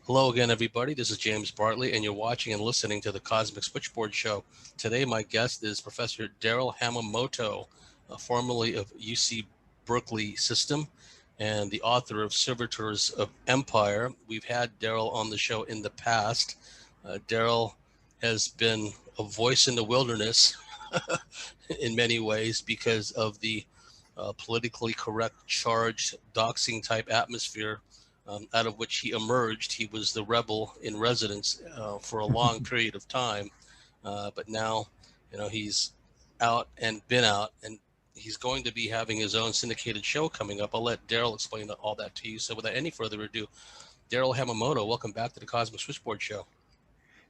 Hello again, everybody. This is James Bartley, and you're watching and listening to the Cosmic Switchboard Show. Today, my guest is Professor Darrell Hamamoto, formerly of UC Berkeley System and the author of Servitors of Empire. We've had Darrell on the show in the past. Darrell has been a voice in the wilderness in many ways because of the politically correct, charged, doxing type atmosphere out of which he emerged. He was the rebel in residence for a long period of time, but now, he's out and been out, and he's going to be having his own syndicated show coming up. I'll let Darrell explain all that to you. So without any further ado, Darrell Hamamoto, welcome back to the Cosmic Switchboard Show.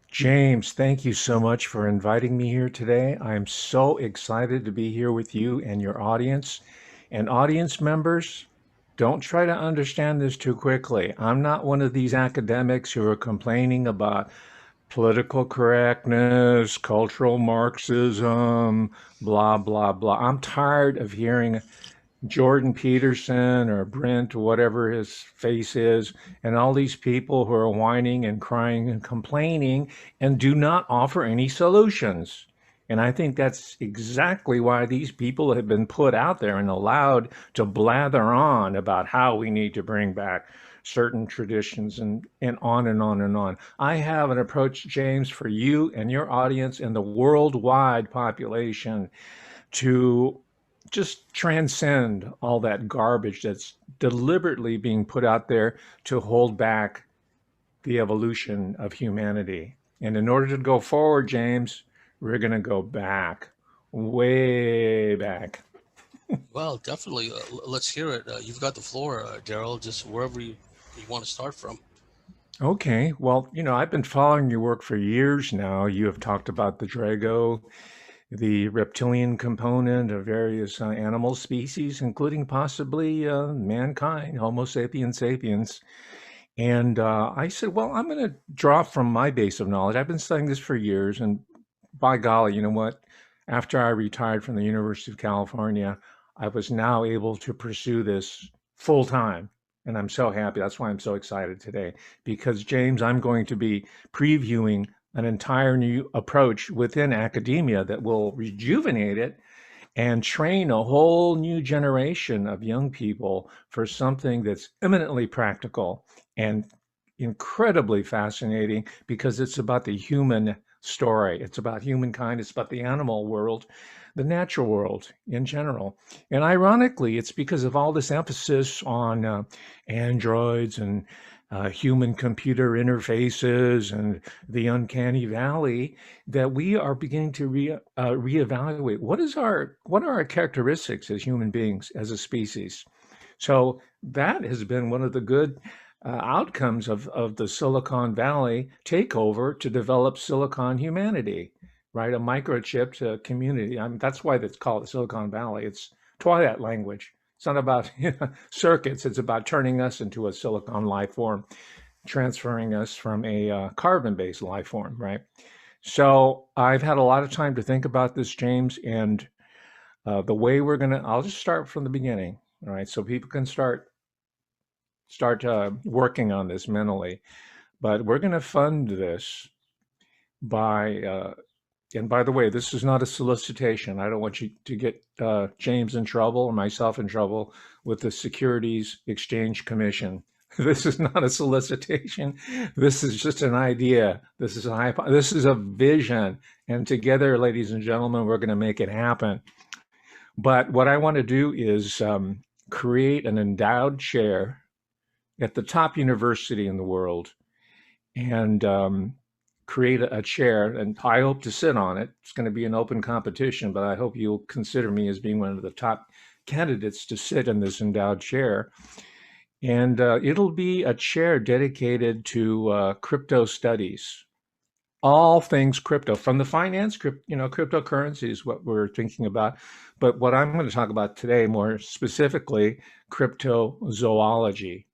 James, thank you so much for inviting me here today. I'm so excited to be here with you and your audience. And audience members, don't try to understand this too quickly. I'm not one of these academics who are complaining about political correctness, cultural Marxism, blah, blah, blah. I'm tired of hearing Jordan Peterson or Brent, whatever his face is, and all these people who are whining and crying and complaining and do not offer any solutions. And I think that's exactly why these people have been put out there and allowed to blather on about how we need to bring back certain traditions and on and on and on. I have an approach, James, for you and your audience and the worldwide population to just transcend all that garbage that's deliberately being put out there to hold back the evolution of humanity. And in order to go forward, James, we're going to go back, way back. Well, definitely. Let's hear it. You've got the floor, Darrell, just wherever you want to start from. Okay, well, I've been following your work for years now. You have talked about the Drago, the reptilian component of various animal species, including possibly mankind, Homo sapiens sapiens. And I said, well, I'm going to draw from my base of knowledge. I've been studying this for years. And by golly, you know what? After I retired from the University of California, I was now able to pursue this full time. And I'm so happy. That's why I'm so excited today. Because, James, I'm going to be previewing an entire new approach within academia that will rejuvenate it and train a whole new generation of young people for something that's eminently practical and incredibly fascinating because it's about the human story. It's about humankind. It's about the animal world, the natural world in general. And ironically, it's because of all this emphasis on androids and human computer interfaces and the uncanny valley that we are beginning to reevaluate what are our characteristics as human beings, as a species. So that has been one of the good outcomes of the Silicon Valley takeover to develop Silicon humanity, right? A microchipped community. I mean, that's why it's called Silicon Valley. It's Twilight language. It's not about circuits. It's about turning us into a silicon life form, transferring us from a carbon-based life form, right? So I've had a lot of time to think about this, James, and the way I'll just start from the beginning, all right? So people can start working on this mentally. But we're going to fund this by and by the way, this is not a solicitation. I don't want you to get James in trouble or myself in trouble with the Securities Exchange Commission. This is not a solicitation. This is just an idea. This is a vision. And together, ladies and gentlemen, we're going to make it happen. But what I want to do is create an endowed chair at the top university in the world and create a chair, and I hope to sit on it. It's going to be an open competition, but I hope you'll consider me as being one of the top candidates to sit in this endowed chair. And it'll be a chair dedicated to crypto studies, all things crypto, from the finance, cryptocurrency is what we're thinking about. But what I'm going to talk about today, more specifically, cryptozoology,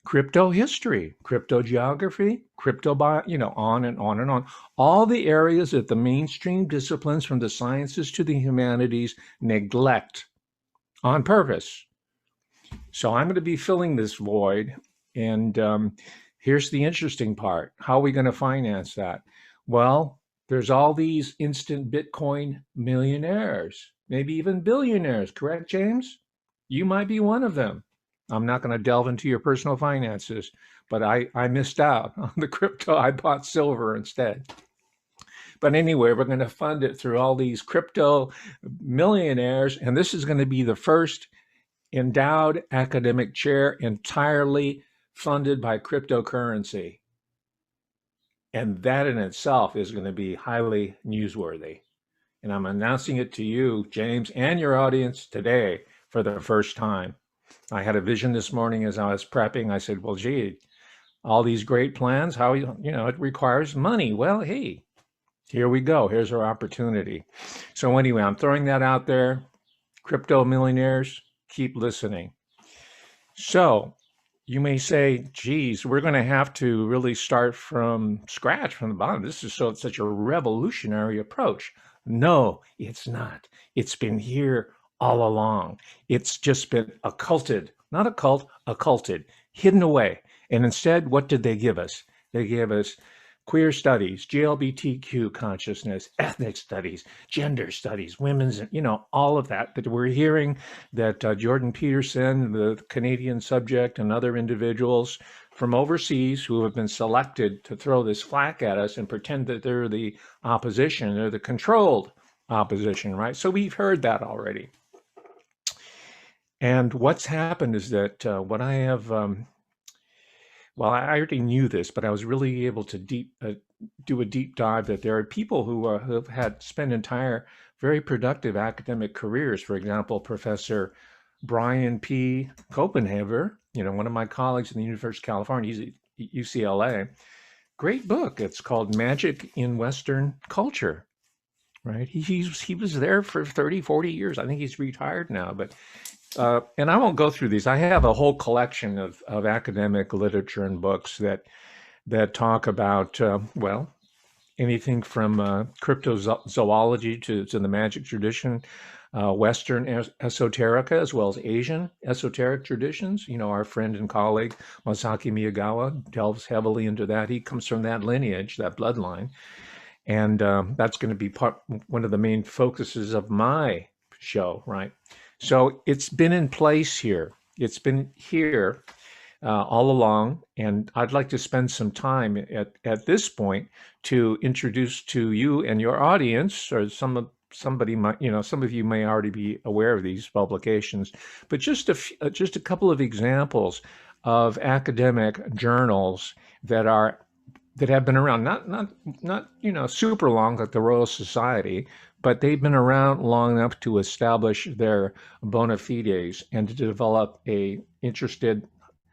crypto history, crypto geography, on and on and on. All the areas that the mainstream disciplines from the sciences to the humanities neglect on purpose. So I'm going to be filling this void and Here's the interesting part. How are we going to finance that? Well, there's all these instant Bitcoin millionaires, maybe even billionaires, correct, James? You might be one of them. I'm not going to delve into your personal finances, but I missed out on the crypto. I bought silver instead. But anyway, we're going to fund it through all these crypto millionaires. And this is going to be the first endowed academic chair entirely funded by cryptocurrency. And that in itself is going to be highly newsworthy. And I'm announcing it to you, James, and your audience today for the first time. I had a vision this morning as I was prepping. I said, well, gee, all these great plans, how, it requires money. Well, hey, here we go. Here's our opportunity. So anyway, I'm throwing that out there. Crypto millionaires, keep listening. So you may say, geez, we're going to have to really start from scratch, from the bottom. This is such a revolutionary approach. No, it's not. It's been here all along. It's just been occulted, not occult, occulted, hidden away. And instead, what did they give us? They gave us queer studies, GLBTQ consciousness, ethnic studies, gender studies, women's, all of that we're hearing that Jordan Peterson, the Canadian subject, and other individuals from overseas who have been selected to throw this flack at us and pretend that they're the opposition, they're the controlled opposition, right? So we've heard that already. And what's happened is that what I have, well, I already knew this, but I was really able to do a deep dive that there are people who have had spent entire, very productive academic careers. For example, Professor Brian P. Copenhaver, one of my colleagues in the University of California, he's at UCLA. Great book. It's called Magic in Western Culture, right? He was there for 30, 40 years. I think he's retired now, but and I won't go through these. I have a whole collection of academic literature and books that talk about, well, anything from cryptozoology to the magic tradition, Western esoterica, as well as Asian esoteric traditions. Our friend and colleague, Masaki Miyagawa, delves heavily into that. He comes from that lineage, that bloodline. And that's going to be one of the main focuses of my show, right? So it's been in place here. It's been here all along, and I'd like to spend some time at this point to introduce to you and your audience, or some of you may already be aware of these publications, but just a couple of examples of academic journals that have been around, not super long like the Royal Society, but they've been around long enough to establish their bona fides and to develop a interested,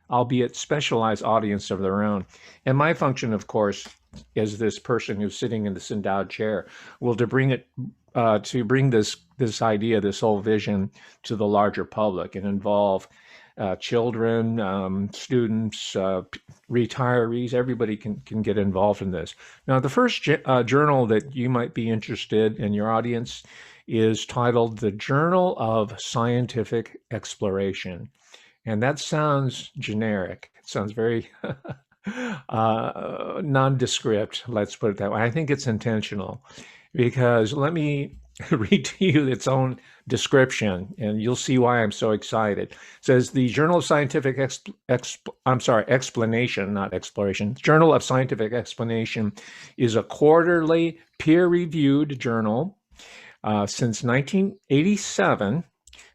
albeit specialized audience of their own. And my function, of course, as this person who's sitting in this endowed chair, will to bring this idea, this whole vision to the larger public and involve children, students, retirees. Everybody can get involved in this. Now, the first journal that you might be interested in, your audience, is titled The Journal of Scientific Exploration. And that sounds generic. It sounds very nondescript, let's put it that way. I think it's intentional, because let me read to you its own description, and you'll see why I'm so excited. It says, the Journal of Scientific Explanation, not Exploration. Journal of Scientific Explanation is a quarterly peer-reviewed journal. Since 1987,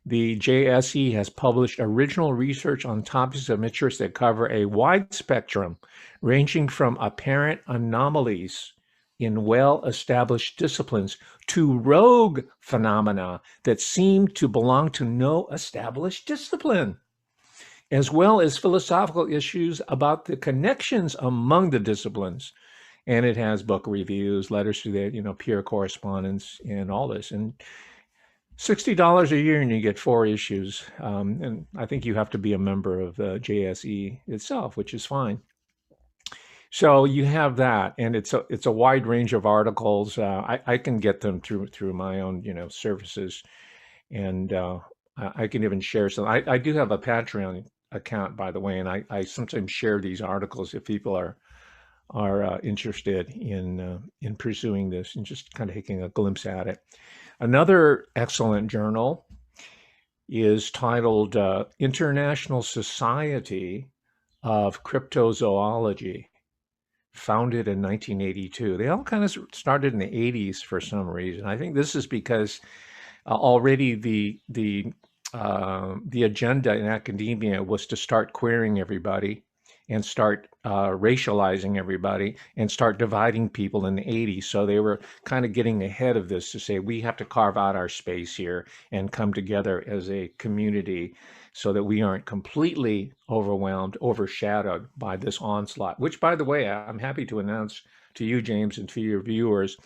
the JSE has published original research on topics of interest that cover a wide spectrum, ranging from apparent anomalies in well-established disciplines to rogue phenomena that seem to belong to no established discipline, as well as philosophical issues about the connections among the disciplines. And it has book reviews, letters to the peer correspondence, and all this. And $60 a year, and you get 4 issues. And I think you have to be a member of the JSE itself, which is fine. So you have that, and it's a wide range of articles. I can get them through my own services, and I can even share some. I do have a Patreon account, by the way, and I sometimes share these articles if people are interested in pursuing this and just kind of taking a glimpse at it. Another excellent journal is titled International Society of Cryptozoology, founded in 1982. They all kind of started in the 80s for some reason. I think this is because already the agenda in academia was to start queering everybody and start racializing everybody and start dividing people in the 80s. So they were kind of getting ahead of this to say, we have to carve out our space here and come together as a community so that we aren't completely overwhelmed, overshadowed by this onslaught, which, by the way, I'm happy to announce to you, James, and to your viewers,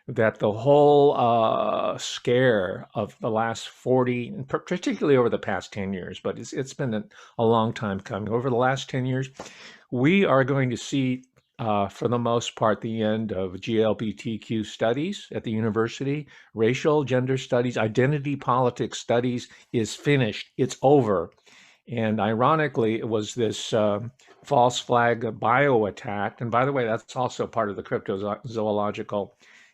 that the whole scare of the last 40, particularly over the past 10 years, but it's been a long time coming. Over the last 10 years, we are going to see, for the most part, the end of GLBTQ studies at the university. Racial, gender studies, identity politics studies is finished. It's over. And ironically, it was this false flag bio attack. And by the way, that's also part of the cryptozoological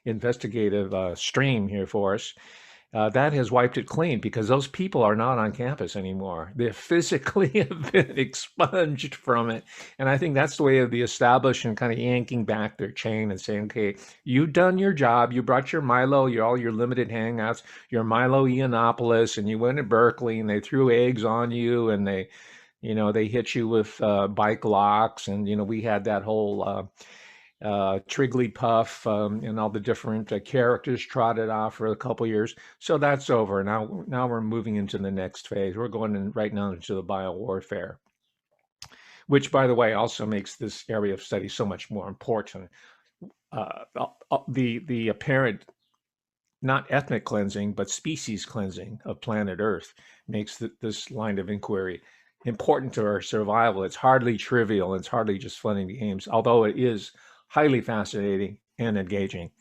investigative stream here for us. That has wiped it clean because those people are not on campus anymore. They physically have been expunged from it. And I think that's the way of the establishment kind of yanking back their chain and saying, okay, you've done your job. You brought your Milo, all your limited hangouts, your Milo Yiannopoulos, and you went to Berkeley and they threw eggs on you and they hit you with bike locks. And, we had that whole Trigglypuff and all the different characters trotted off for a couple years. So that's over. Now we're moving into the next phase. We're going right now into the biowarfare, which, by the way, also makes this area of study so much more important. The apparent, not ethnic cleansing, but species cleansing of planet Earth makes this line of inquiry important to our survival. It's hardly trivial. It's hardly just fun and games, although it is highly fascinating and engaging.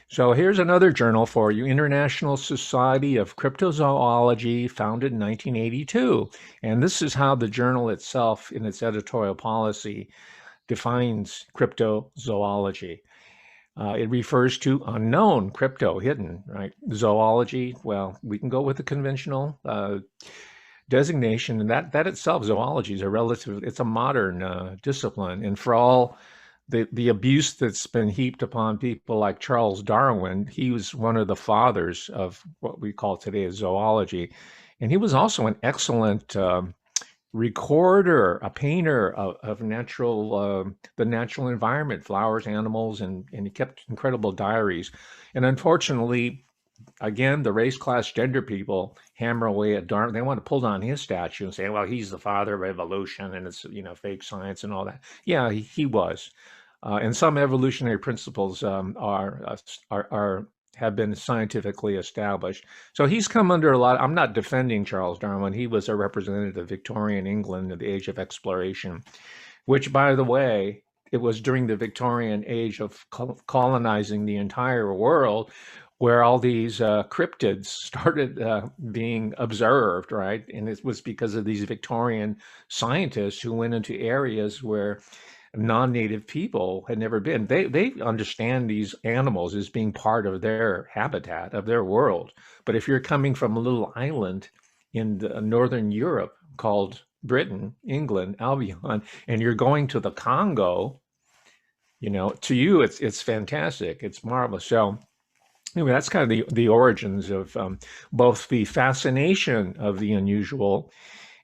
So here's another journal for you, International Society of Cryptozoology, founded in 1982. And this is how the journal itself, in its editorial policy, defines cryptozoology. It refers to unknown, crypto, hidden, right? Zoology, well, we can go with the conventional designation, and that itself, zoology, is it's a modern discipline. And for all the abuse that's been heaped upon people like Charles Darwin, he was one of the fathers of what we call today zoology. And he was also an excellent recorder, a painter of the natural environment, flowers, animals, and he kept incredible diaries. And unfortunately, again, the race, class, gender people hammer away at Darwin. They want to pull down his statue and say, well, he's the father of evolution and it's, fake science and all that. Yeah, he was. And some evolutionary principles have been scientifically established. So he's come under a lot. I'm not defending Charles Darwin. He was a representative of Victorian England of the age of exploration, which, by the way, it was during the Victorian age of colonizing the entire world where all these cryptids started being observed, right? And it was because of these Victorian scientists who went into areas where non-native people had never been. They understand these animals as being part of their habitat, of their world. But if you're coming from a little island in northern Europe called Britain, England, Albion, and you're going to the Congo, to you it's fantastic, it's marvelous. So anyway, that's kind of the origins of both the fascination of the unusual,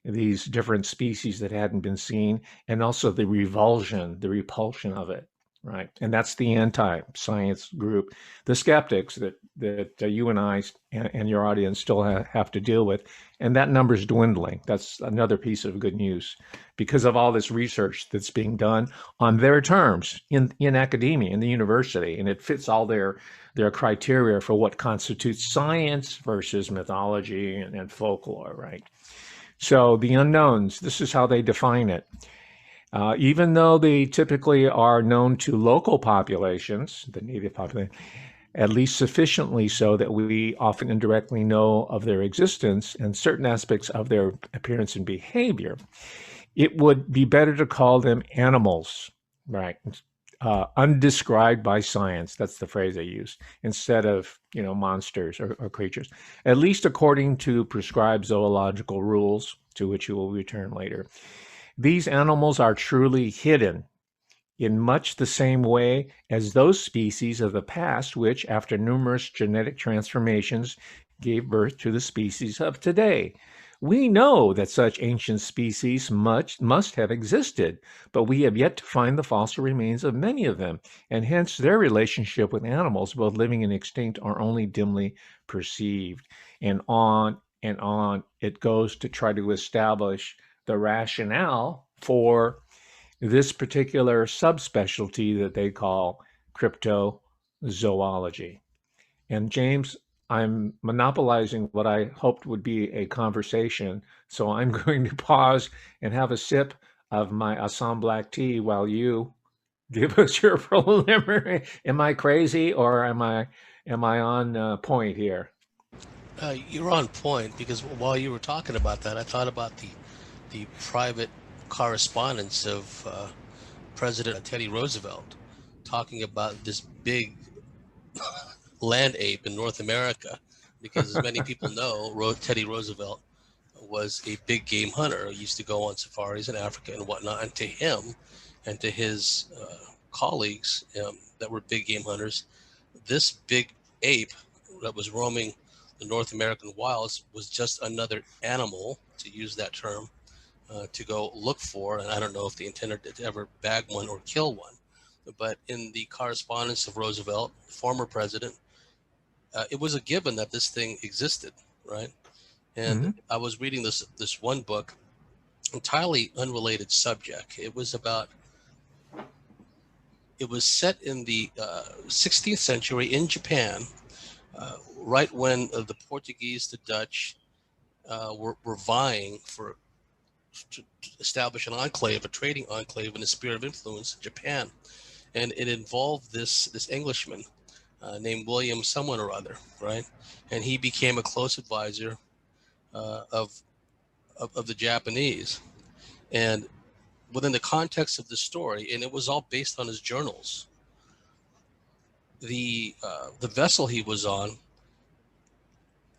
these different species that hadn't been seen, and also the repulsion of it, right? And that's the anti-science group, the skeptics that you and I and your audience still have to deal with. And that number's dwindling. That's another piece of good news because of all this research that's being done on their terms in academia, in the university, and it fits all their criteria for what constitutes science versus mythology and folklore, right? So the unknowns, this is how they define it. Even though they typically are known to local populations, the native population, at least sufficiently so that we often indirectly know of their existence and certain aspects of their appearance and behavior. It would be better to call them animals, right? Undescribed by science. That's the phrase I use, instead of monsters or creatures, at least according to prescribed zoological rules, to which you will return later. These animals are truly hidden in much the same way as those species of the past, which, after numerous genetic transformations, gave birth to the species of today. We know that such ancient species must have existed, but we have yet to find the fossil remains of many of them, and hence their relationship with animals, both living and extinct, are only dimly perceived. And on it goes to try to establish the rationale for this particular subspecialty that they call cryptozoology. And James, I'm monopolizing what I hoped would be a conversation, so I'm going to pause and have a sip of my Assam black tea while you give us your preliminary. Am I crazy, or am I on point here? You're on point, because while you were talking about that, I thought about the private correspondence of President Teddy Roosevelt talking about this big land ape in North America, because as many people know, Teddy Roosevelt was a big game hunter. He used to go on safaris in Africa and whatnot. And to him and to his colleagues that were big game hunters, this big ape that was roaming the North American wilds was just another animal, to use that term, to go look for. And I don't know if they intended to ever bag one or kill one. But in the correspondence of Roosevelt, former president, it was a given that this thing existed, right? And Mm-hmm. I was reading this one book, entirely unrelated subject. It was set in the 16th century in Japan, right when the Portuguese, the Dutch were vying to establish an enclave, a trading enclave in the sphere of influence in Japan. And it involved this Englishman named William someone or other, right? And he became a close advisor of the Japanese. And within the context of the story, and it was all based on his journals, the vessel he was on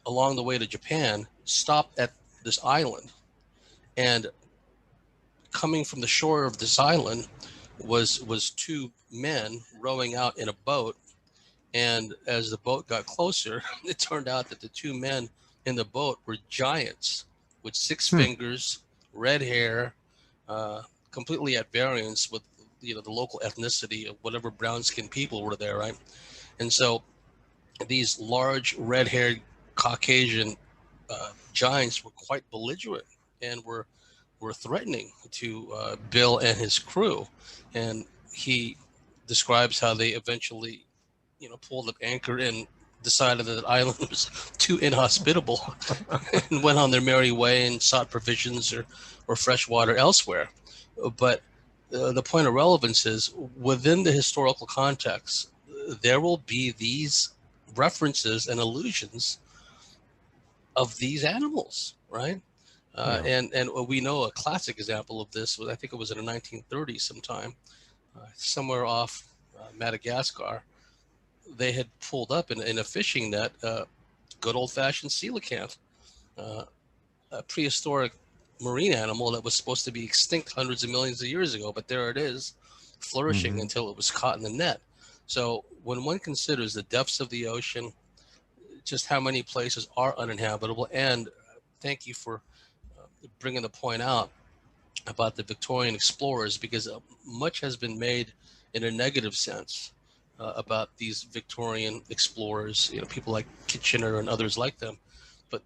along the way to Japan stopped at this island, and coming from the shore of this island was two men rowing out in a boat. And as the boat got closer, it turned out that the two men in the boat were giants with 6 fingers, red hair, completely at variance with the local ethnicity of whatever brown-skinned people were there, right? And so these large red-haired Caucasian giants were quite belligerent and were threatening to Bill and his crew. And he describes how they eventually pulled up anchor and decided that the island was too inhospitable and went on their merry way and sought provisions or fresh water elsewhere. But the point of relevance is, within the historical context, there will be these references and allusions of these animals, right? Yeah. And we know a classic example of this was, I think it was in the 1930s sometime, somewhere off Madagascar. They had pulled up in a fishing net, good old-fashioned coelacanth, a prehistoric marine animal that was supposed to be extinct hundreds of millions of years ago, but there it is, flourishing until it was caught in the net. So when one considers the depths of the ocean, just how many places are uninhabitable, and thank you for bringing the point out about the Victorian explorers, because much has been made in a negative sense about these Victorian explorers, people like Kitchener and others like them. But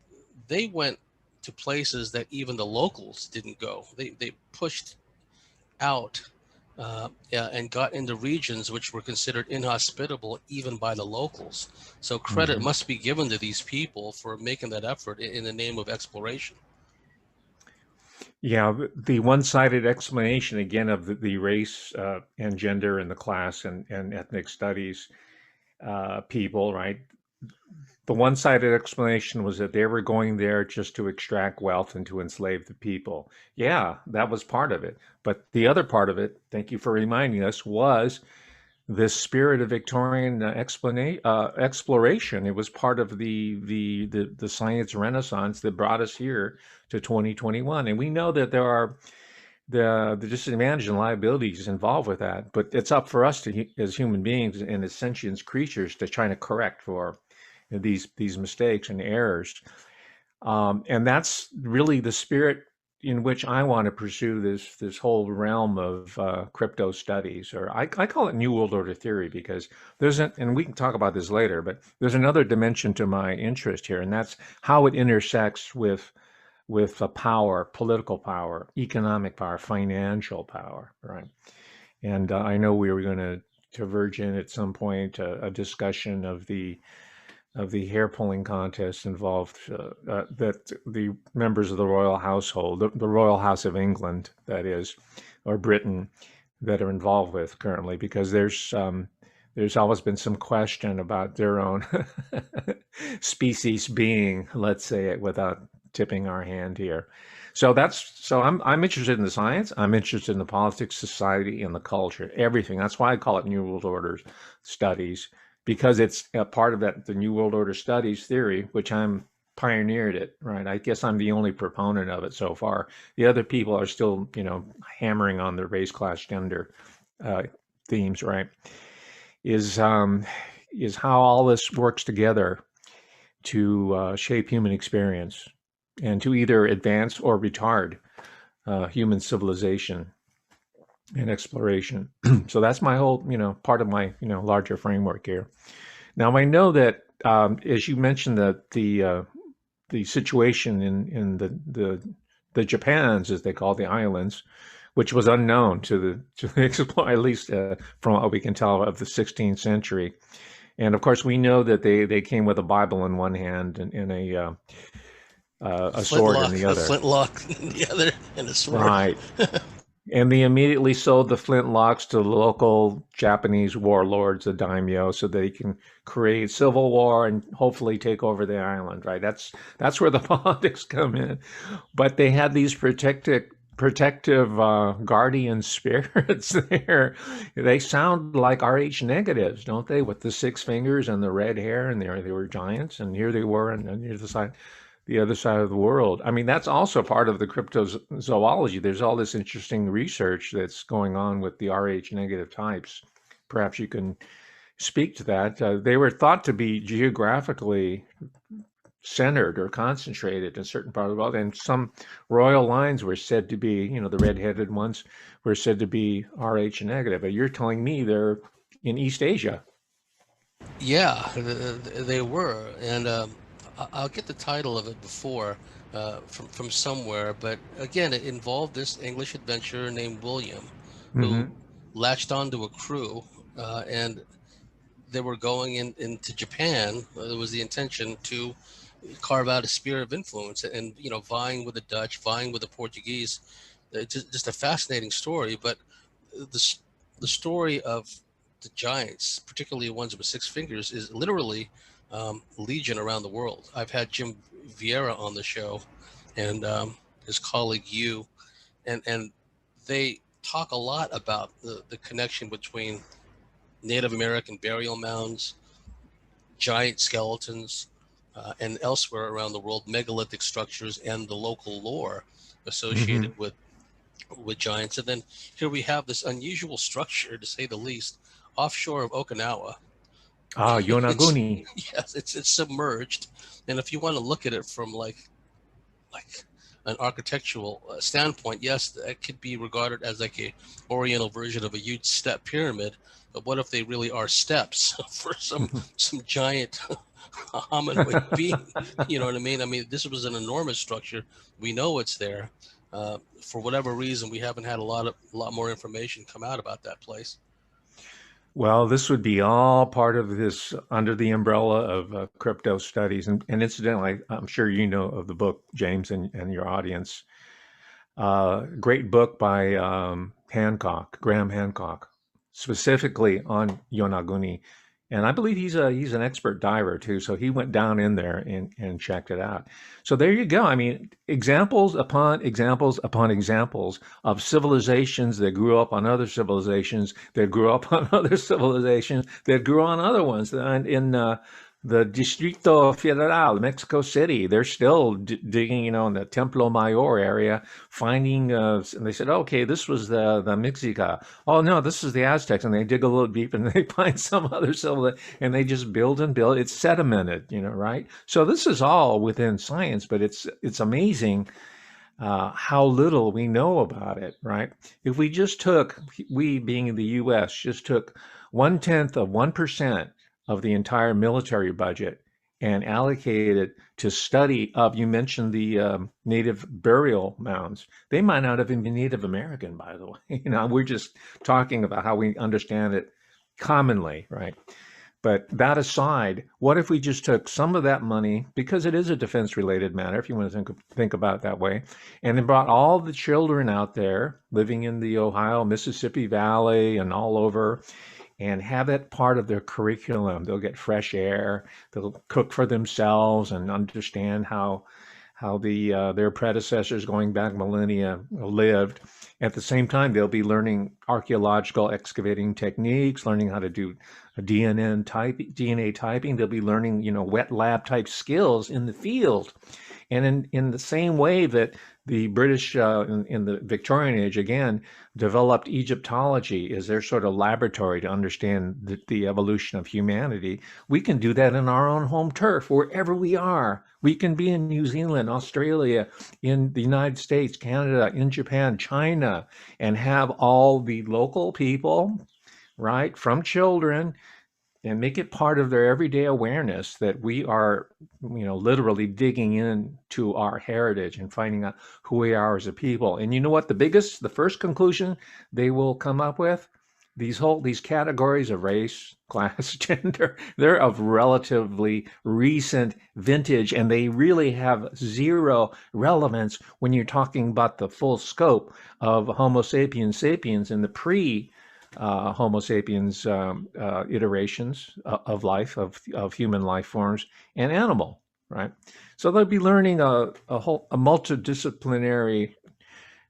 they went to places that even the locals didn't go. They pushed out and got into regions which were considered inhospitable even by the locals. So credit must be given to these people for making that effort in the name of exploration. Yeah, the one-sided explanation again of the race and gender and the class and ethnic studies people, right? The one-sided explanation was that they were going there just to extract wealth and to enslave the people. Yeah, that was part of it. But the other part of it, thank you for reminding us, was this spirit of Victorian exploration. It was part of the science renaissance that brought us here to 2021. And we know that there are the disadvantages and liabilities involved with that, but it's up for us to, as human beings and as sentient creatures, to try to correct for these mistakes and errors. And that's really the spirit in which I want to pursue this whole realm of crypto studies, or I call it New World Order theory, because and we can talk about this later, but there's another dimension to my interest here, and that's how it intersects with power, political power, economic power, financial power, right? And I know we were going to verge in at some point a discussion of the hair pulling contest involved that the members of the royal household, the royal house of England, that is, or Britain, that are involved with currently, because there's always been some question about their own species being, let's say it without tipping our hand here. So I'm interested in the science. I'm interested in the politics, society, and the culture, everything. That's why I call it New World Order studies, because it's a part of the New World Order studies theory, which I'm pioneered it, right? I guess I'm the only proponent of it so far. The other people are still, hammering on the race, class, gender themes, right? Is how all this works together to shape human experience and to either advance or retard human civilization and exploration. So that's my whole, part of my, larger framework here. Now I know that, as you mentioned, that the situation in the Japans, as they call the islands, which was unknown to the explorer, at least from what we can tell, of the 16th century. And of course, we know that they came with a Bible in one hand and a sword in the A other. flintlock in the other, and a sword. Right. And they immediately sold the flintlocks to the local Japanese warlords, the daimyo, so they can create civil war and hopefully take over the island, right? That's where the politics come in. But they had these protective guardian spirits there. They sound like RH negatives, don't they? With the six fingers and the red hair, and they were giants, and here they were on the other side of the world. I mean, that's also part of the cryptozoology. There's all this interesting research that's going on with the RH negative types. Perhaps you can speak to that. They were thought to be geographically centered or concentrated in a certain part of the world, and some royal lines were said to be, the red-headed ones were said to be RH negative. But you're telling me they're in East Asia. Yeah, they were, and I'll get the title of it before from somewhere, but again, it involved this English adventurer named William, who Mm-hmm. latched onto a crew, and they were going into Japan. It was the intention to carve out a sphere of influence, and vying with the Dutch, vying with the Portuguese. Just a fascinating story, but the the story of the giants, particularly ones with six fingers, is literally legion around the world. I've had Jim Vieira on the show, and his colleague Yu, and they talk a lot about the connection between Native American burial mounds, giant skeletons, and elsewhere around the world, megalithic structures, and the local lore Mm-hmm. associated with giants. And then here we have this unusual structure, to say the least, offshore of Okinawa. Ah, It's Yonaguni. yes, it's submerged, and if you want to look at it from like an architectural standpoint, yes, that could be regarded as like a oriental version of a huge step pyramid. But what if they really are steps for some giant hominoid being? You know what I mean? I mean, this was an enormous structure. We know it's there. For whatever reason, we haven't had a lot more information come out about that place. Well, this would be all part of this under the umbrella of crypto studies. And incidentally, I'm sure you know of the book, James, and your audience. Great book by Graham Hancock, specifically on Yonaguni And I believe he's an expert diver too, so he went down in there and checked it out. So there you go. I mean, examples upon examples upon examples of civilizations that grew up on other civilizations that grew up on other civilizations that grew on other ones. And in the Distrito Federal, Mexico City, they're still digging, in the Templo Mayor area, finding. And they said, okay, this was the Mexica. Oh no, this is the Aztecs, and they dig a little deep and they find some other civilization, and they just build and build. It's sedimented, right? So this is all within science, but it's amazing how little we know about it, right? If we being in the U.S., just took 1/10 of 1% of the entire military budget and allocated it to study of, you mentioned the native burial mounds. They might not have even been Native American, by the way. We're just talking about how we understand it commonly, right? But that aside, what if we just took some of that money, because it is a defense-related matter, if you want to think about it that way, and then brought all the children out there living in the Ohio, Mississippi Valley and all over, and have that part of their curriculum. They'll get fresh air, they'll cook for themselves and understand how their predecessors going back millennia lived. At the same time, they'll be learning archaeological excavating techniques, learning how to do DNA typing. They'll be learning, wet lab type skills in the field. And in the same way that the British in the Victorian age, again, developed Egyptology as their sort of laboratory to understand the evolution of humanity, we can do that in our own home turf, wherever we are. We can be in New Zealand, Australia, in the United States, Canada, in Japan, China, and have all the local people, right, from children, and make it part of their everyday awareness that we are, literally digging into our heritage and finding out who we are as a people. And you know what? The first conclusion they will come up with, these categories of race, class, gender, they're of relatively recent vintage, and they really have zero relevance when you're talking about the full scope of Homo sapiens sapiens in the pre Homo sapiens iterations of life, of human life forms and animal, right? So they'll be learning a multidisciplinary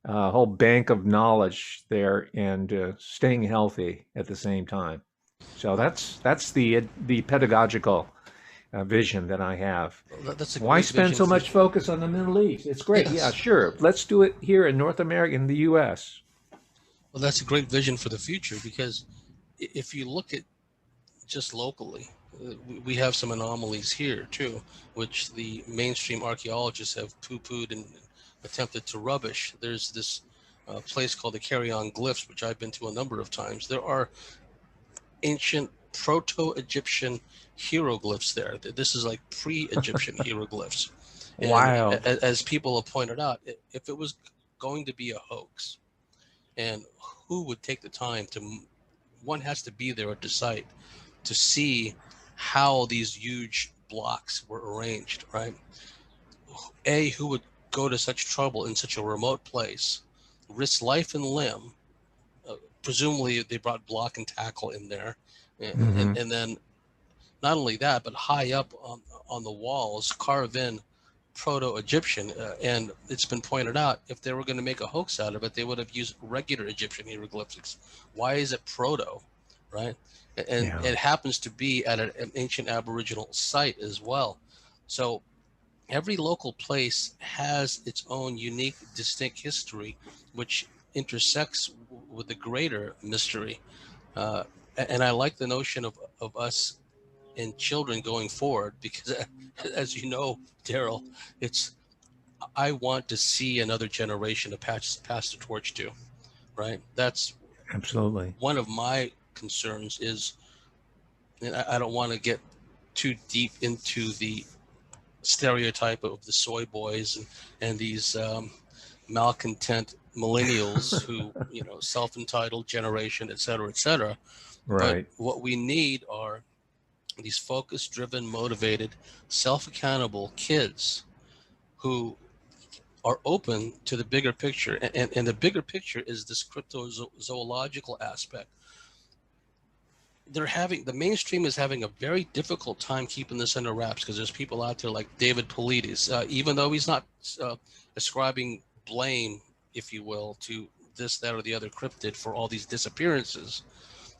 whole bank of knowledge there, and staying healthy at the same time. So that's the pedagogical vision that I have. Well, that's a Why great spend vision so for. much focus on the Middle East? It's great. Yeah, Yes. sure. Let's do it here in North America, in the U.S. Well, that's a great vision for the future, because if you look at just locally, we have some anomalies here too, which the mainstream archaeologists have poo-pooed and attempted to rubbish. There's this place called the Carry-On Glyphs, which I've been to a number of times. There are ancient proto-Egyptian hieroglyphs there. This is like pre-Egyptian hieroglyphs. And Wow. as people have pointed out, if it was going to be a hoax, and who would take the time to, one has to be there at the site to see how these huge blocks were arranged, right? Who would go to such trouble in such a remote place, risk life and limb? Presumably they brought block and tackle in there, Hmm. and then not only that, but high up on the walls, carve in Proto-Egyptian. And it's been pointed out, if they were going to make a hoax out of it, they would have used regular Egyptian hieroglyphics. Why is it proto, right? And Yeah. it happens to be at an ancient Aboriginal site as well. So every local place has its own unique, distinct history, which intersects with the greater mystery. Uh, and I like the notion of us and children going forward, because as you know, Darrell, it's, I want to see another generation to pass the torch to, right? That's Absolutely. one of my concerns is, and I don't want to get too deep into the stereotype of the soy boys and these malcontent millennials who, self-entitled generation, et cetera, et cetera. But Right. what we need are these focused, driven, motivated, self-accountable kids who are open to the bigger picture. And the bigger picture is this cryptozoological aspect. the mainstream is having a very difficult time keeping this under wraps, because there's people out there like David Paulides, even though he's not ascribing blame, if you will, to this, that, or the other cryptid for all these disappearances.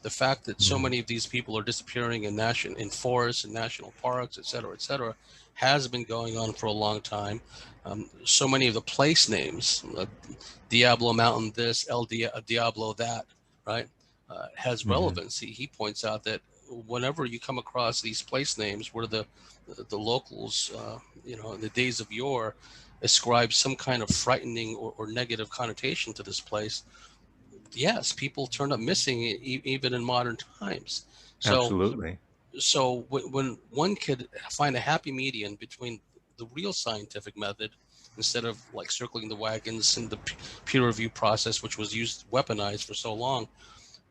The fact that so many of these people are disappearing in forests and national parks, et cetera, has been going on for a long time. So many of the place names, Diablo Mountain this, Diablo that, right, has relevance. He points out that whenever you come across these place names where the locals, in the days of yore, ascribe some kind of frightening or negative connotation to this place, yes, people turn up missing even in modern times. Absolutely. So when one could find a happy median between the real scientific method, instead of like circling the wagons and the peer review process, which was weaponized for so long,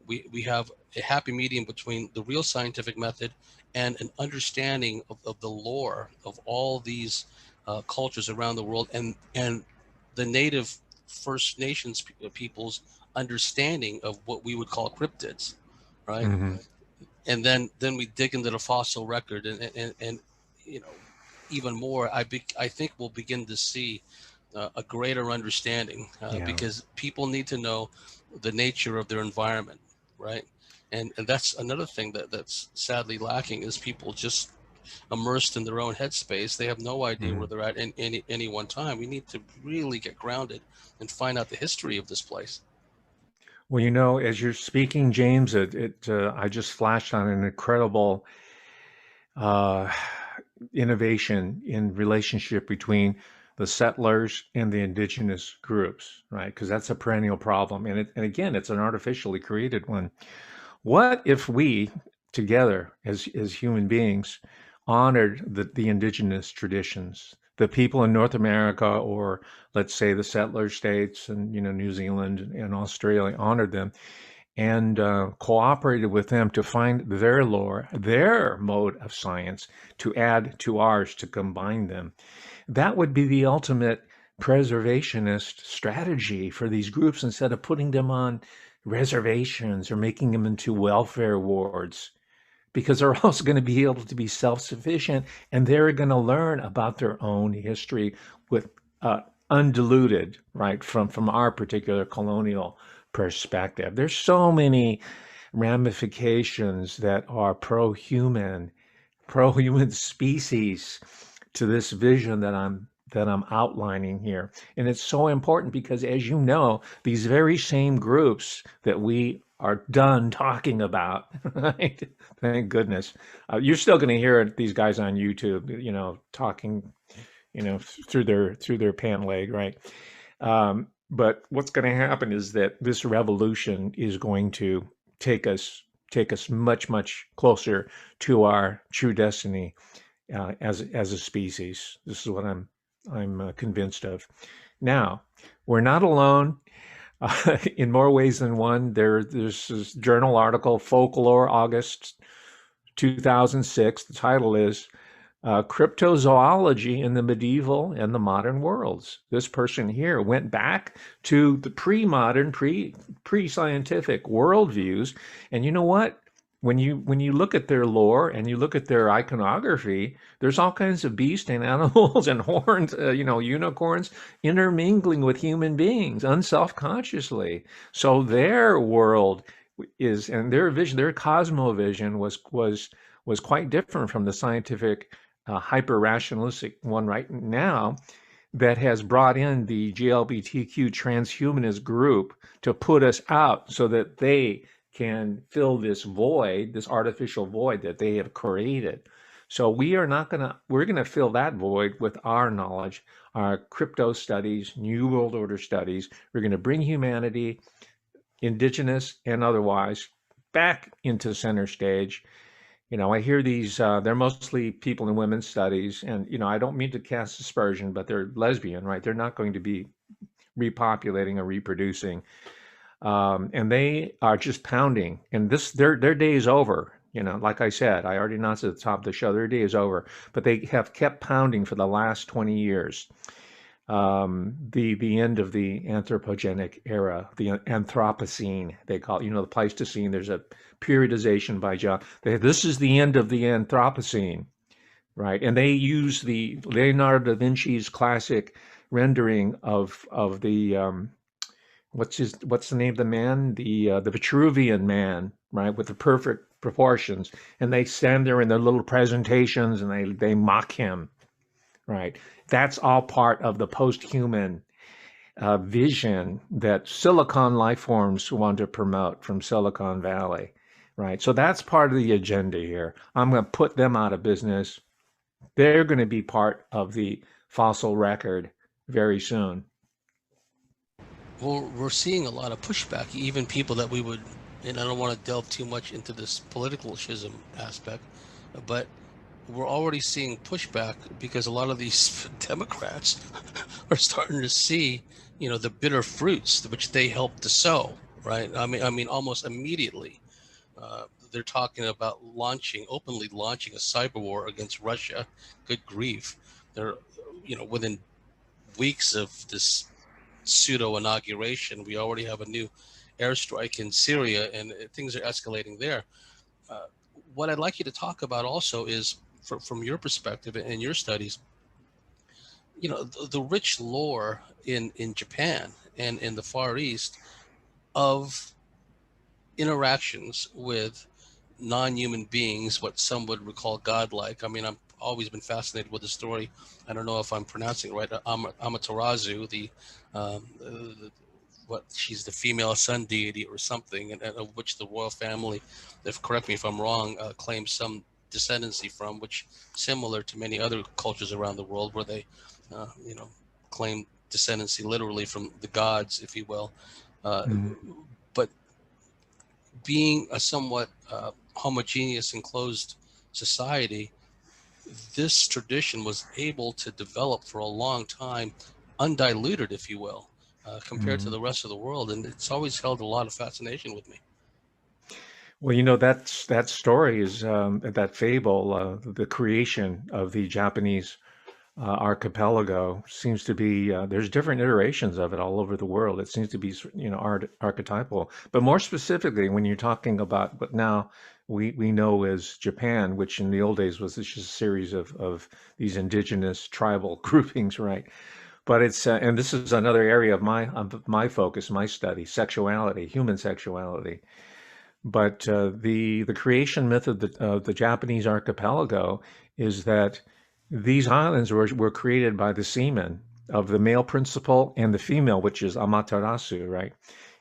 we have a happy medium between the real scientific method and an understanding of the lore of all these cultures around the world, and the native First Nations people's understanding of what we would call cryptids, right? And then we dig into the fossil record, and even more. I think we'll begin to see a greater understanding, because people need to know the nature of their environment, right? And that's another thing that's sadly lacking, is people just immersed in their own headspace. They have no idea where they're at in any one time. We need to really get grounded and find out the history of this place. Well, as you're speaking, James, I just flashed on an incredible uh, innovation in relationship between the settlers and the indigenous groups, right? Because that's a perennial problem, and again, it's an artificially created one. What if we, together as human beings, honored the indigenous traditions? The people in North America, or let's say the settler states, and New Zealand and Australia, honored them and cooperated with them to find their lore, their mode of science, to add to ours, to combine them. That would be the ultimate preservationist strategy for these groups, instead of putting them on reservations or making them into welfare wards, because they're also going to be able to be self-sufficient, and they're going to learn about their own history with undiluted, right, from our particular colonial perspective. There's so many ramifications that are pro-human species to this vision that I'm outlining here. And it's so important because, as you know, these very same groups that we are done talking about, right? Thank goodness. You're still going to hear these guys on YouTube, talking, through their pant leg, right? But what's going to happen is that this revolution is going to take us much, much closer to our true destiny as a species. This is what I'm convinced of. Now, we're not alone. In more ways than one. There's this journal article, Folklore, August 2006. The title is Cryptozoology in the Medieval and the Modern Worlds. This person here went back to the pre-modern, pre-scientific worldviews. And you know what? When you look at their lore and you look at their iconography, there's all kinds of beasts and animals and horns, unicorns intermingling with human beings unselfconsciously. So their world and their vision, their cosmovision was quite different from the scientific hyper-rationalistic one right now, that has brought in the GLBTQ transhumanist group to put us out so that they can fill this void, this artificial void that they have created. So we're going to fill that void with our knowledge, our crypto studies, New World Order studies. We're going to bring humanity, indigenous and otherwise, back into center stage. I hear these, they're mostly people in women's studies, and, I don't mean to cast aspersion, but they're lesbian, right? They're not going to be repopulating or reproducing. And they are just pounding, and their day is over. Like I said, I already announced at the top of the show, their day is over, but they have kept pounding for the last 20 years. the end of the anthropogenic era, the Anthropocene, they call it, the Pleistocene. There's a periodization by John. This is the end of the Anthropocene, right? And they use the Leonardo da Vinci's classic rendering of the what's the name of the man? The Vitruvian man, right, with the perfect proportions. And they stand there in their little presentations and they mock him, right? That's all part of the post-human vision that silicon life forms want to promote from Silicon Valley, right? So that's part of the agenda here. I'm going to put them out of business. They're going to be part of the fossil record very soon. Well, we're seeing a lot of pushback, even people that we would, and I don't want to delve too much into this political schism aspect, but we're already seeing pushback because a lot of these Democrats are starting to see, the bitter fruits which they helped to sow, right? I mean, almost immediately, they're talking about openly launching a cyber war against Russia. Good grief! They're, within weeks of this pseudo inauguration, we already have a new airstrike in Syria, and things are escalating there. What I'd like you to talk about also is, from your perspective and your studies, the rich lore in Japan and in the Far East of interactions with non-human beings, what some would recall godlike. I mean, I've always been fascinated with the story. I don't know if I'm pronouncing it right. Amaterasu, she's the female sun deity or something, and of which the royal family, correct me if I'm wrong, claims some descendancy from, which similar to many other cultures around the world where they, claim descendancy literally from the gods, if you will. But being a somewhat homogeneous enclosed society, this tradition was able to develop for a long time, undiluted, if you will, compared to the rest of the world. And it's always held a lot of fascination with me. Well, that story is that fable, the creation of the Japanese archipelago seems to be there's different iterations of it all over the world. It seems to be archetypal, but more specifically, when you're talking about what now we know as Japan, which in the old days was just a series of these indigenous tribal groupings, right? But it's and this is another area of my focus, my study, sexuality, human sexuality. But the creation myth of the Japanese archipelago is that these islands were created by the semen of the male principle and the female, which is Amaterasu, right?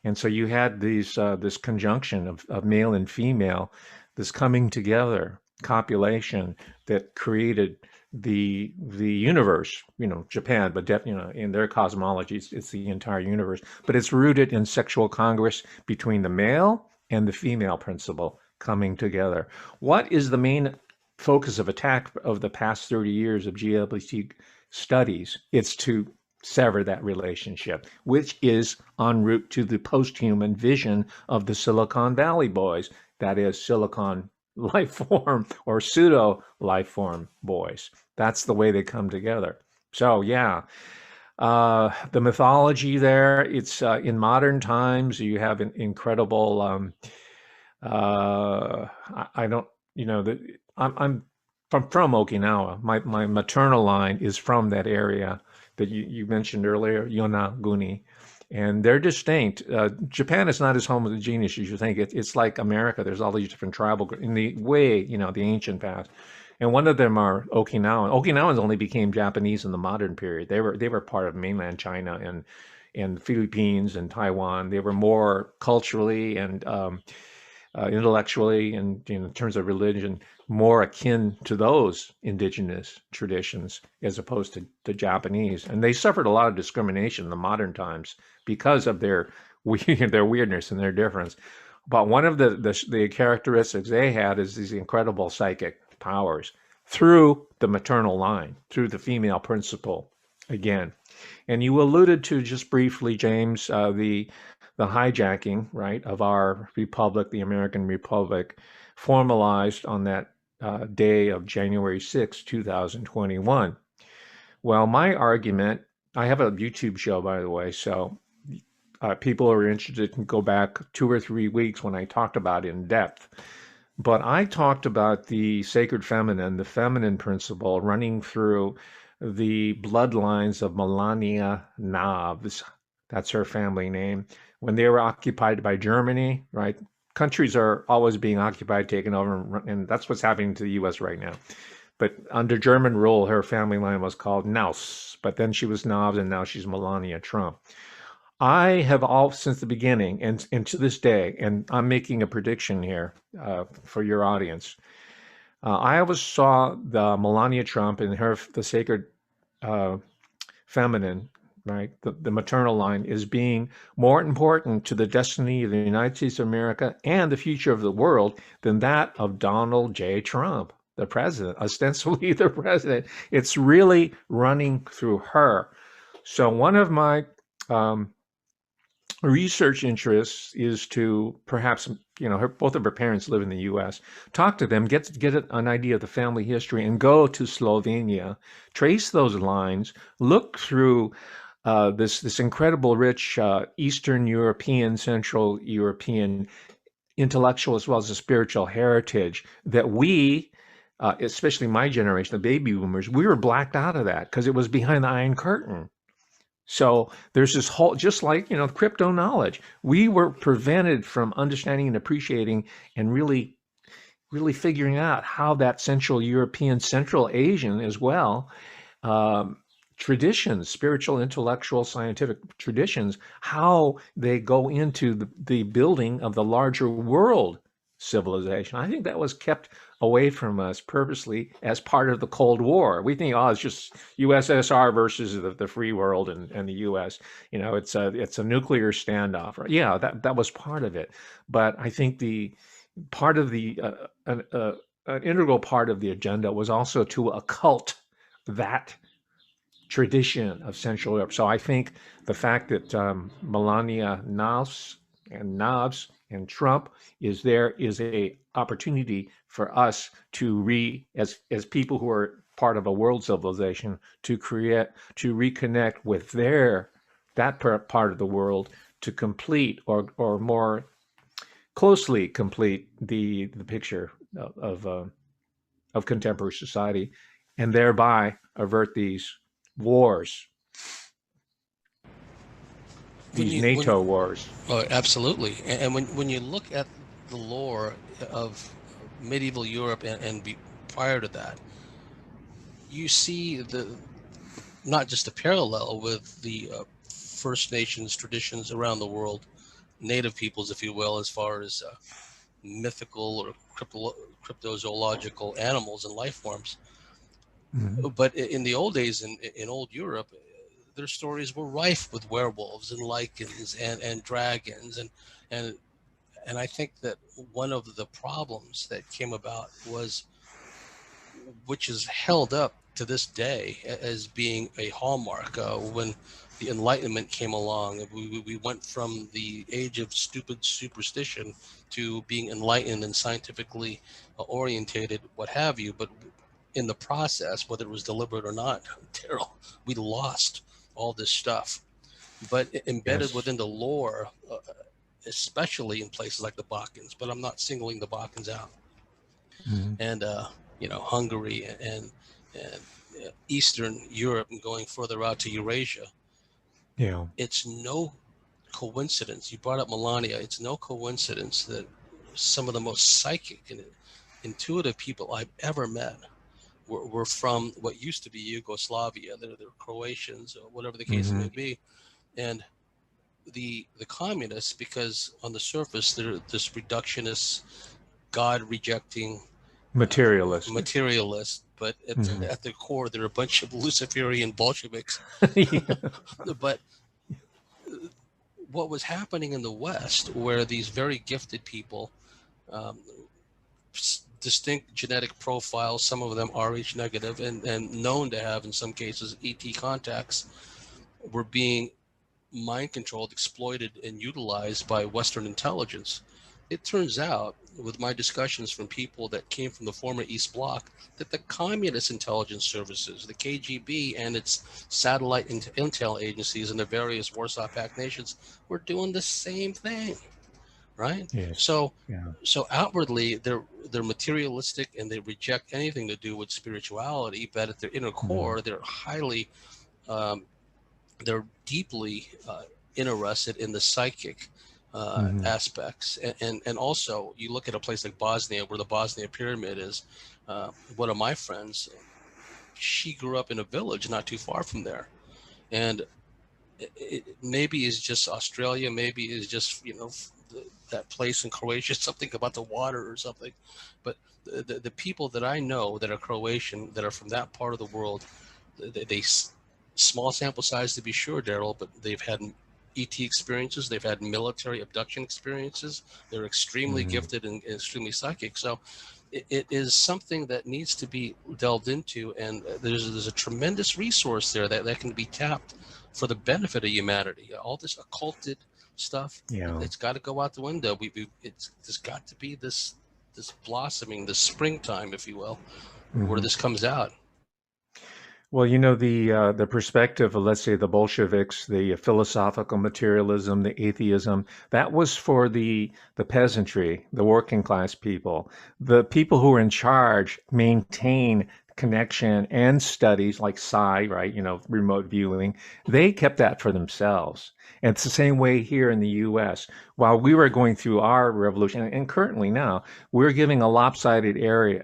And so you had this conjunction of male and female, this coming together, copulation that created the universe, Japan, but in their cosmology, it's the entire universe. But it's rooted in sexual congress between the male and the female principle coming together. What is the main focus of attack of the past 30 years of GLBT studies? It's to sever that relationship, which is en route to the post-human vision of the Silicon Valley boys, that is silicon life form or pseudo life form boys. That's the way they come together. So yeah, the mythology there, it's in modern times, you have an incredible, I don't, I'm from Okinawa. My maternal line is from that area that you mentioned earlier, Yonaguni. And they're distinct. Japan is not as homogeneous as you think. It's like America. There's all these different tribal in the way, the ancient past. And one of them are Okinawan. Okinawans only became Japanese in the modern period. They were part of mainland China and the Philippines and Taiwan. They were more culturally and intellectually and in terms of religion more akin to those indigenous traditions as opposed to Japanese. And they suffered a lot of discrimination in the modern times because of their weirdness and their difference. But one of the characteristics they had is these incredible psychic powers through the maternal line, through the female principle again. And you alluded to just briefly, James, the hijacking, right, of our republic, the American Republic, formalized on that day of January 6, 2021. Well, my argument I have a YouTube show, by the way, so people who are interested can go back 2 or 3 weeks when I talked about it in depth. But I talked about the sacred feminine, the feminine principle running through the bloodlines of Melania Navs. That's her family name. When they were occupied by Germany, right? Countries are always being occupied, taken over, and that's what's happening to the US right now. But under German rule, her family line was called Naus, but then she was Navs, and now she's Melania Trump. I have all since the beginning and to this day, and I'm making a prediction here for your audience. I always saw the Melania Trump and the sacred uh, feminine, right, the maternal line, is being more important to the destiny of the United States of America and the future of the world than that of Donald J. Trump, the president, ostensibly the president. It's really running through her. So one of my um, research interests is to perhaps, both of her parents live in the U.S. Talk to them, get an idea of the family history, and go to Slovenia, trace those lines, look through this incredible rich Eastern European, Central European intellectual as well as a spiritual heritage that we. Especially my generation, the baby boomers, we were blacked out of that because it was behind the Iron Curtain. So there's this whole, just like, crypto knowledge, we were prevented from understanding and appreciating and really, really figuring out how that Central European, Central Asian as well, um, traditions, spiritual, intellectual, scientific traditions, how they go into the building of the larger world civilization. I think that was kept away from us purposely as part of the Cold War. We think, oh, it's just USSR versus the free world and the US. It's a nuclear standoff. Right? Yeah, that was part of it. But I think the part of an integral part of the agenda was also to occult that tradition of Central Europe. So I think the fact that Melania Knauss and Trump is there is a opportunity for us to as people who are part of a world civilization to reconnect with that part of the world to complete or more closely complete the picture of contemporary society, and thereby avert these wars, When these you when NATO wars. Oh, absolutely. And when you look at the lore of medieval Europe prior to that, you see not just a parallel with the First Nations traditions around the world, native peoples, if you will, as far as mythical or cryptozoological animals and life forms. Mhm. But in the old days, in old Europe, their stories were rife with werewolves and lycans and dragons and and I think that one of the problems that came about was, which is held up to this day as being a hallmark, when the Enlightenment came along. We went from the age of stupid superstition to being enlightened and scientifically orientated, what have you. But in the process, whether it was deliberate or not, Darrell, we lost all this stuff. But embedded Yes. within the lore, especially in places like the Balkans, but I'm not singling the Balkans out, Mhm. and Hungary and Eastern Europe, and going further out to Eurasia. Yeah. It's no coincidence. You brought up Melania. It's no coincidence that some of the most psychic and intuitive people I've ever met were from what used to be Yugoslavia. They're Croatians or whatever the case may Hmm. be, and the communists, because on the surface they're this reductionist, God rejecting Materialistic. materialist, but Hmm. at their core they're a bunch of Luciferian Bolsheviks. Yeah. But what was happening in the West, where these very gifted people, um, distinct genetic profiles, some of them Rh negative and known to have in some cases ET contacts, were being mind controlled, exploited, and utilized by Western intelligence. It turns out, with my discussions from people that came from the former East Bloc, that the communist intelligence services, the KGB and its satellite intel agencies in the various Warsaw Pact nations, were doing the same thing, right? Yes. So, Yeah. so outwardly they're materialistic and they reject anything to do with spirituality, but at their inner Mm-hmm. core, um, they're deeply interested in the psychic Mm-hmm. aspects, and also you look at a place like Bosnia, where the Bosnia pyramid is. One of my friends, she grew up in a village not too far from there, and maybe it's just Australia, maybe it's just that place in Croatia, something about the water or something, but the people that I know that are Croatian, that are from that part of the world, they small sample size to be sure, Darrell, but they've had ET experiences, they've had military abduction experiences, they're extremely Mm-hmm. gifted and extremely psychic. So it is something that needs to be delved into, and there's a tremendous resource there that can be tapped for the benefit of humanity. All this occulted stuff, Yeah. it's got to go out the window. There's got to be this blossoming, this springtime, if you will, where Mm-hmm. this comes out. Well, the perspective of, let's say, the Bolsheviks, the philosophical materialism, the atheism, that was for the peasantry, the working class people. The people who are in charge maintain connection and studies like psi, right? Remote viewing. They kept that for themselves. And it's the same way here in the U.S. While we were going through our revolution, and currently now, we're giving a lopsided area,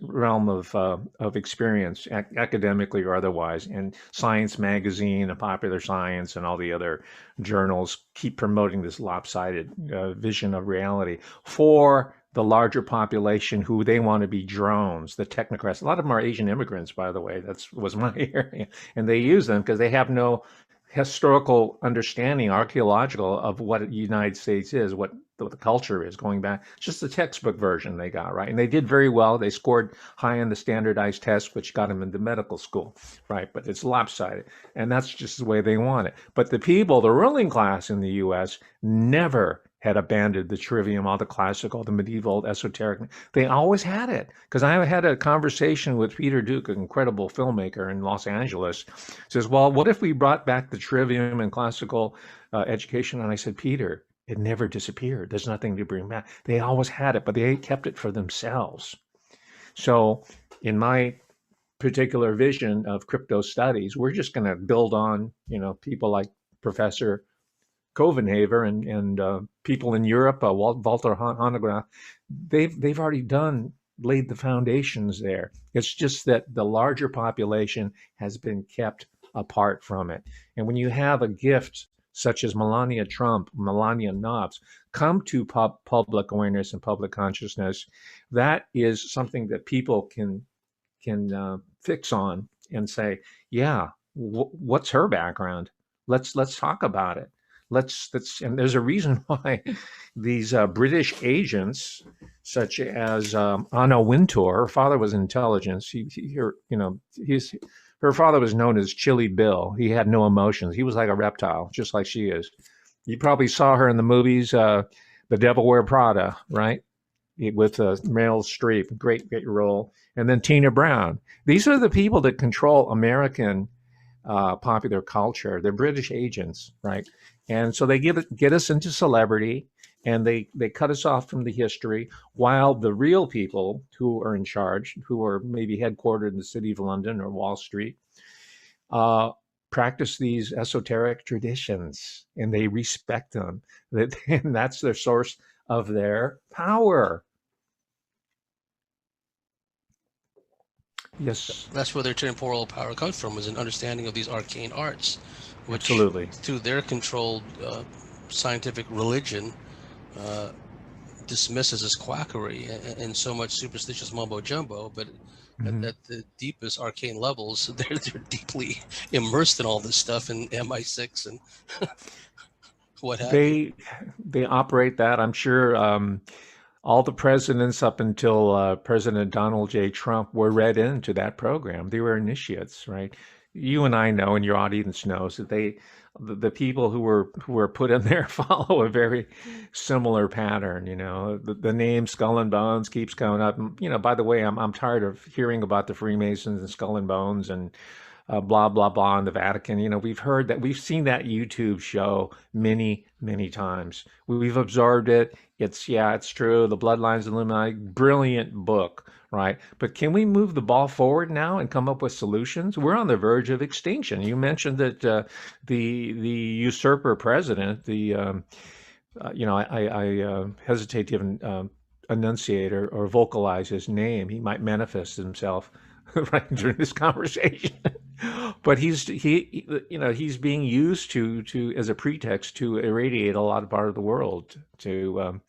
realm of experience, academically or otherwise. And Science Magazine and Popular Science and all the other journals keep promoting this lopsided vision of reality for the larger population who they want to be drones, the technocrats. A lot of them are Asian immigrants, by the way. That's was my area, and they use them because they have no historical understanding, archaeological, of what the United States is, what the culture is going back. It's just the textbook version they got, right? And they did very well. They scored high on the standardized test, which got them into medical school, right? But it's lopsided. And that's just the way they want it. But the people, the ruling class in the US, never had abandoned the trivium, all the classical, the medieval, esoteric. They always had it. Because I had a conversation with Peter Duke, an incredible filmmaker in Los Angeles. Says, well, what if we brought back the trivium and classical education? And I said, Peter, it never disappeared. There's nothing to bring back. They always had it, but they kept it for themselves. So, in my particular vision of crypto studies, we're just going to build on, people like Professor Covenhaver and people in Europe, Walter Hanegraaff. They've already laid the foundations there. It's just that the larger population has been kept apart from it. And when you have a gift such as Melania Trump, Melania Knobs, come to public awareness and public consciousness, that is something that people can fix on and say, yeah, what's her background? Let's talk about it. Let's and there's a reason why these British agents, such as Anna Wintour, her father was intelligence. Her father was known as Chilly Bill. He had no emotions. He was like a reptile, just like she is. You probably saw her in the movies, The Devil Wear Prada, right? With Meryl Streep, great role, and then Tina Brown. These are the people that control American popular culture. They're British agents, right? And so they get us into celebrity, and they cut us off from the history, while the real people who are in charge, who are maybe headquartered in the city of London or Wall Street, uh, practice these esoteric traditions, and they respect them. And that's their source of their power. Yes, That's where their temporal power comes from, is an understanding of these arcane arts, which absolutely. through their controlled scientific religion uh, dismisses as quackery and so much superstitious mumbo jumbo. But Mhm. at the deepest arcane levels, they're deeply immersed in all this stuff in MI6 and what have you. They they operate that. I'm sure all the presidents up until President Donald J. Trump were read into that program. They were initiates, right? you and I know, and your audience knows that the people who were put in there follow a very similar pattern. The name Skull and Bones keeps coming up. By the way, I'm tired of hearing about the Freemasons and Skull and Bones and blah blah blah in the Vatican. We've seen that YouTube show many many times. We've observed it. It's true. The Bloodlines Illuminati, brilliant book, right? But can we move the ball forward now and come up with solutions? We're on the verge of extinction. You mentioned that the usurper president, I hesitate to even enunciate or vocalize his name. He might manifest himself right during this conversation. But he's being used to as a pretext to irradiate a lot of part of the world to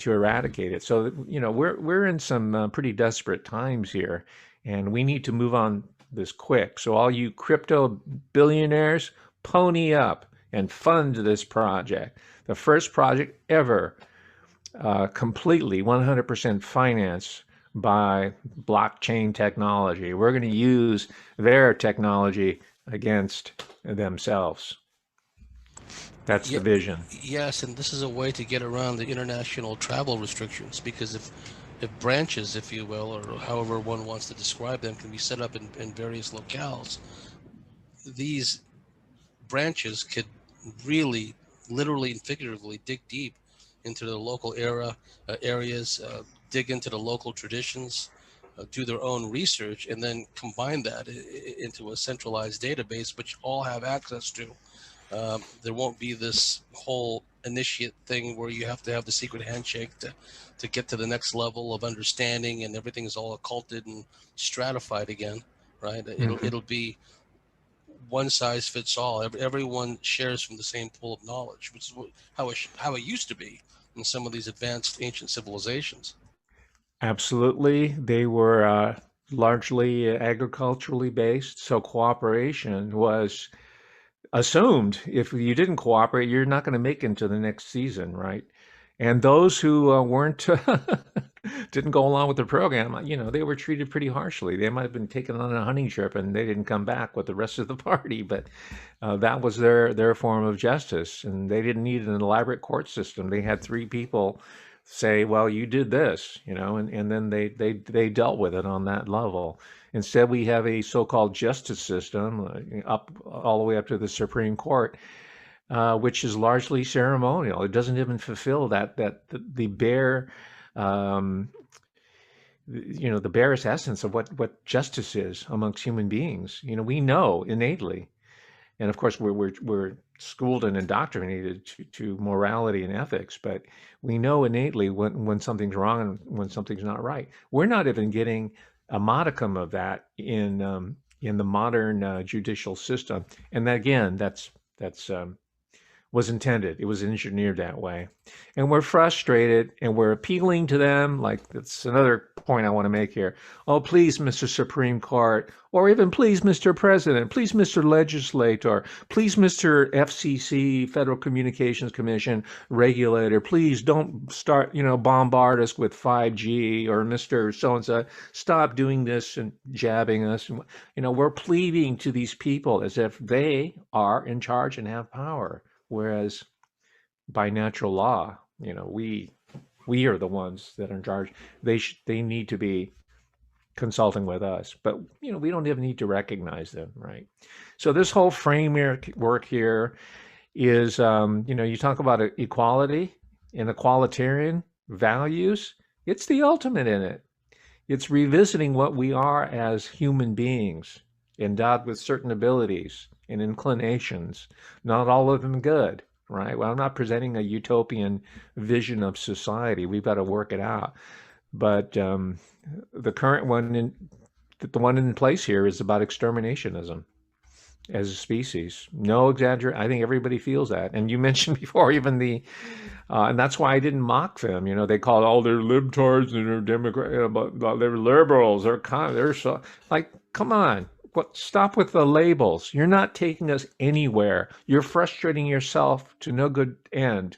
eradicate it. So we're in some pretty desperate times here, and we need to move on this quick. So all you crypto billionaires, pony up and fund this project. The first project ever completely 100% financed by blockchain technology. We're going to use their technology against themselves. That's the vision. Yes, and this is a way to get around the international travel restrictions, because if branches, if you will, or however one wants to describe them, can be set up in various locales, these branches could really, literally and figuratively, dig deep into the local areas, dig into the local traditions, do their own research, and then combine that into a centralized database, which all have access to. There won't be this whole initiate thing where you have to have the secret handshake to get to the next level of understanding, and everything is all occulted and stratified again, right? It'll be one size fits all. Everyone shares from the same pool of knowledge, which is how it used to be in some of these advanced ancient civilizations. Absolutely. They were largely agriculturally based, so cooperation was assumed. If you didn't cooperate, you're not going to make it into the next season, right? And those who weren't didn't go along with the program, they were treated pretty harshly. They might have been taken on a hunting trip and they didn't come back with the rest of the party, but that was their form of justice, and they didn't need an elaborate court system. They had three people say, well, you did this, and then they dealt with it on that level. Instead, we have a so-called justice system up all the way up to the Supreme Court, which is largely ceremonial. It doesn't even fulfill the bare, the barest essence of what justice is amongst human beings. We know innately, and of course we're schooled and indoctrinated to morality and ethics, but we know innately when something's wrong and when something's not right. We're not even getting a modicum of that in the modern judicial system, and that, again, that's was intended. It was engineered that way. And we're frustrated and we're appealing to them. Like, that's another point I want to make here. Oh, please, Mr. Supreme Court, or even please, Mr. President, please, Mr. Legislator, please, Mr. FCC, Federal Communications Commission regulator, please don't start, bombard us with 5G, or Mr. So-and-so, stop doing this and jabbing us. We're pleading to these people as if they are in charge and have power. Whereas by natural law, we are the ones that are in charge. They need to be consulting with us, but we don't even need to recognize them, right? So this whole framework here is, you talk about equality and equalitarian values. It's the ultimate in it. It's revisiting what we are as human beings, endowed with certain abilities and inclinations, not all of them good, right? Well, I'm not presenting a utopian vision of society. We've got to work it out. But the current one, the one in place here, is about exterminationism as a species. No exaggeration. I think everybody feels that. And you mentioned before, even and that's why I didn't mock them. They call all their libtards and their Democrat, but they're liberals. They're so, like, come on. Stop with the labels. You're not taking us anywhere. You're frustrating yourself to no good end.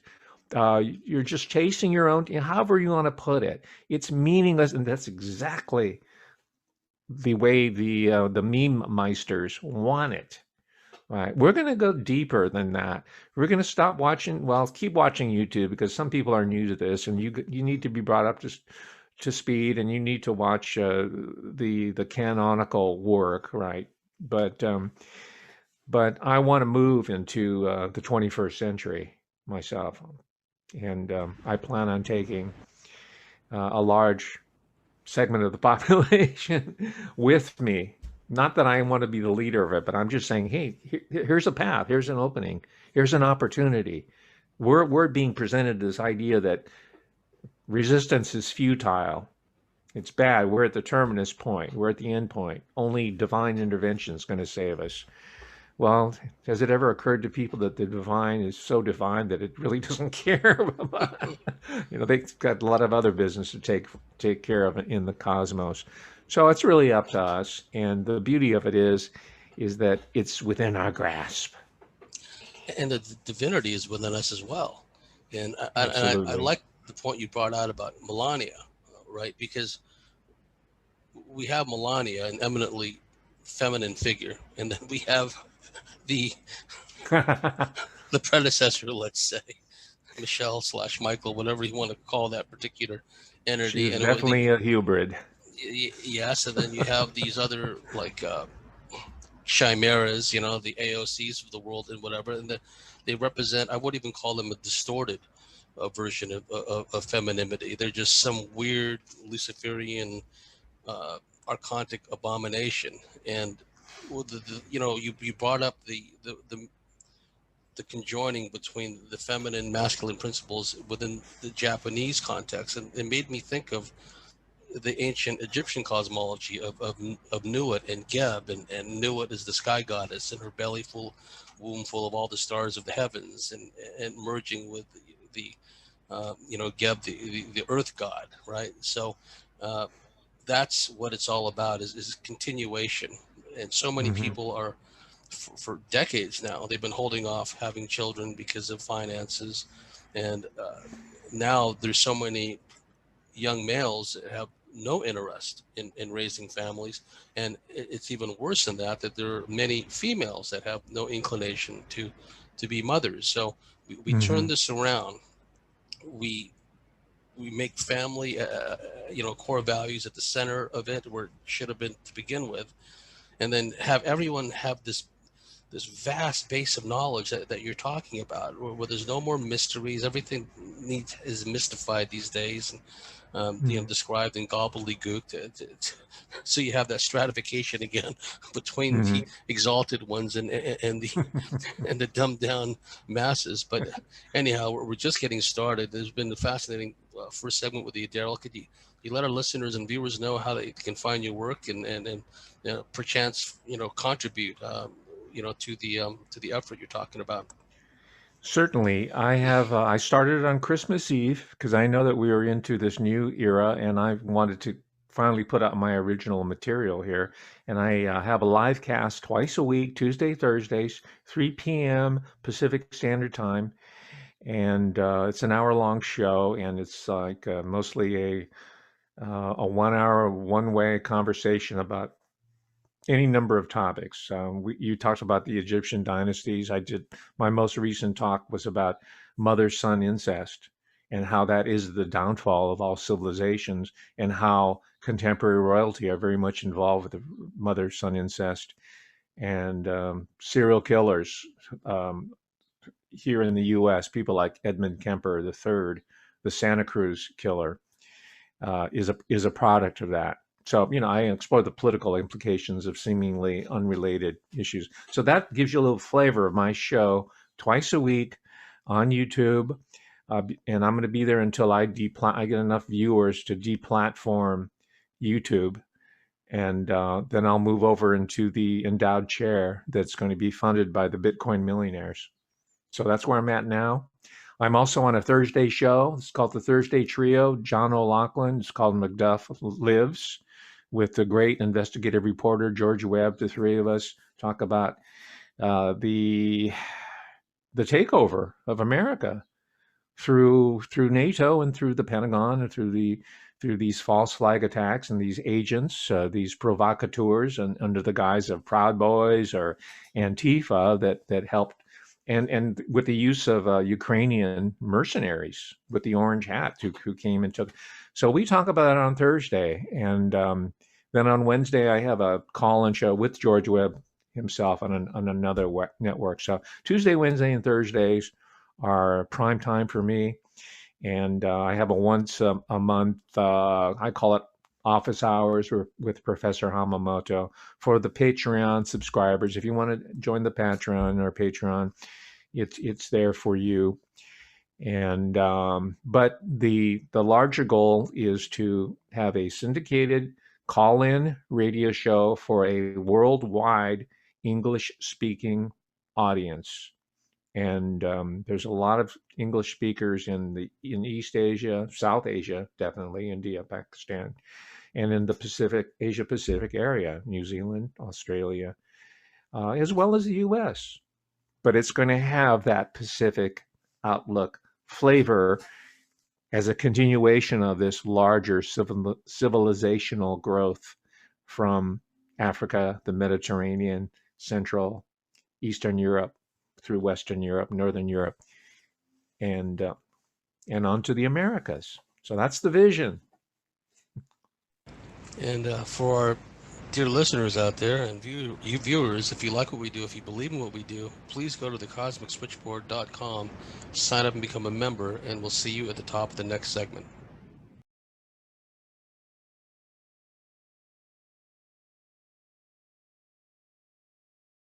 You're just chasing your own, however you want to put it. It's meaningless, and that's exactly the way the meme meisters want it. Right. We're going to go deeper than that. We're going to stop watching. Well, keep watching YouTube because some people are new to this, and you need to be brought up to speed, and you need to watch the canonical work, right? But I want to move into the 21st century myself, and I plan on taking a large segment of the population with me. Not that I want to be the leader of it, but I'm just saying, hey, here's a path, here's an opening, here's an opportunity. We're being presented this idea that resistance is futile. It's bad. We're at the terminus point. We're at the end point. Only divine intervention is going to save us. Well, has it ever occurred to people that the divine is so divine that it really doesn't care about, they've got a lot of other business to take care of in the cosmos. So it's really up to us. And the beauty of it is that it's within our grasp. And the divinity is within us as well. And I Absolutely. like the point you brought out about Melania, right? Because we have Melania, an eminently feminine figure, and then we have the predecessor, let's say, Michelle/Michael, whatever you want to call that particular entity. She's And definitely a hybrid. yes, and then you have these other like chimeras, the AOCs of the world and whatever, and they represent, I wouldn't even call them a distorted version of femininity. They're just some weird Luciferian archontic abomination. And you brought up the conjoining between the feminine masculine principles within the Japanese context, and it made me think of the ancient Egyptian cosmology of Nuit and Geb, and Nuit is the sky goddess, and her womb full of all the stars of the heavens, and merging with the Geb, the earth god, right? So that's what it's all about, is continuation. And so many people are, for decades now, they've been holding off having children because of finances, and now there's so many young males that have no interest in raising families, and it's even worse than that there are many females that have no inclination to be mothers. So we turn this around. We make family core values at the center of it, where it should have been to begin with, and then have everyone have this vast base of knowledge that you're talking about, where there's no more mysteries. Everything is mystified these days, and described in gobbledygook. So you have that stratification again between the exalted ones and the and the dumbed down masses. But anyhow, we're just getting started. There's been a fascinating first segment with you, Darrell. Could you let our listeners and viewers know how they can find your work and perchance contribute to the effort you're talking about? Certainly. I started on Christmas Eve because I know that we are into this new era and I wanted to finally put out my original material here. And I have a live cast twice a week, Tuesday, Thursdays, 3 p.m. Pacific Standard Time. And it's an hour-long show, and it's like mostly a 1 hour, one-way conversation about any number of topics. You talked about the Egyptian dynasties. My most recent talk was about mother-son incest and how that is the downfall of all civilizations, and how contemporary royalty are very much involved with the mother-son incest, and serial killers here in the U.S. People like Edmund Kemper III, the Santa Cruz killer, is a product of that. So, I explore the political implications of seemingly unrelated issues. So that gives you a little flavor of my show twice a week on YouTube. And I'm going to be there until I get enough viewers to deplatform YouTube. And then I'll move over into the Endowed Chair that's going to be funded by the Bitcoin millionaires. So that's where I'm at now. I'm also on a Thursday show. It's called the Thursday Trio. John O'Loughlin. It's called Macduff Lives, with the great investigative reporter George Webb. The three of us talk about the takeover of America through NATO and through the Pentagon and through these false flag attacks and these agents, these provocateurs, and under the guise of Proud Boys or Antifa that helped, and with the use of Ukrainian mercenaries with the orange hat who came and took. So we talk about it on Thursday, and then on Wednesday I have a call-in show with George Webb himself on another network. So Tuesday, Wednesday, and Thursdays are prime time for me. And I have a once a month, I call it office hours with Professor Hamamoto for the Patreon subscribers. If you want to join the Patreon or Patreon, it's there for you. And but the larger goal is to have a syndicated call-in radio show for a worldwide English-speaking audience. And there's a lot of English speakers in East Asia, South Asia, definitely India, Pakistan, and in the Asia Pacific area, New Zealand, Australia, as well as the U.S. But it's going to have that Pacific outlook flavor as a continuation of this larger civilizational growth from Africa, the Mediterranean, Central, Eastern Europe, through Western Europe, Northern Europe, and onto the Americas. So that's the vision. And for our dear listeners out there and you viewers, if you like what we do, if you believe in what we do, please go to thecosmicswitchboard.com, sign up and become a member, and we'll see you at the top of the next segment.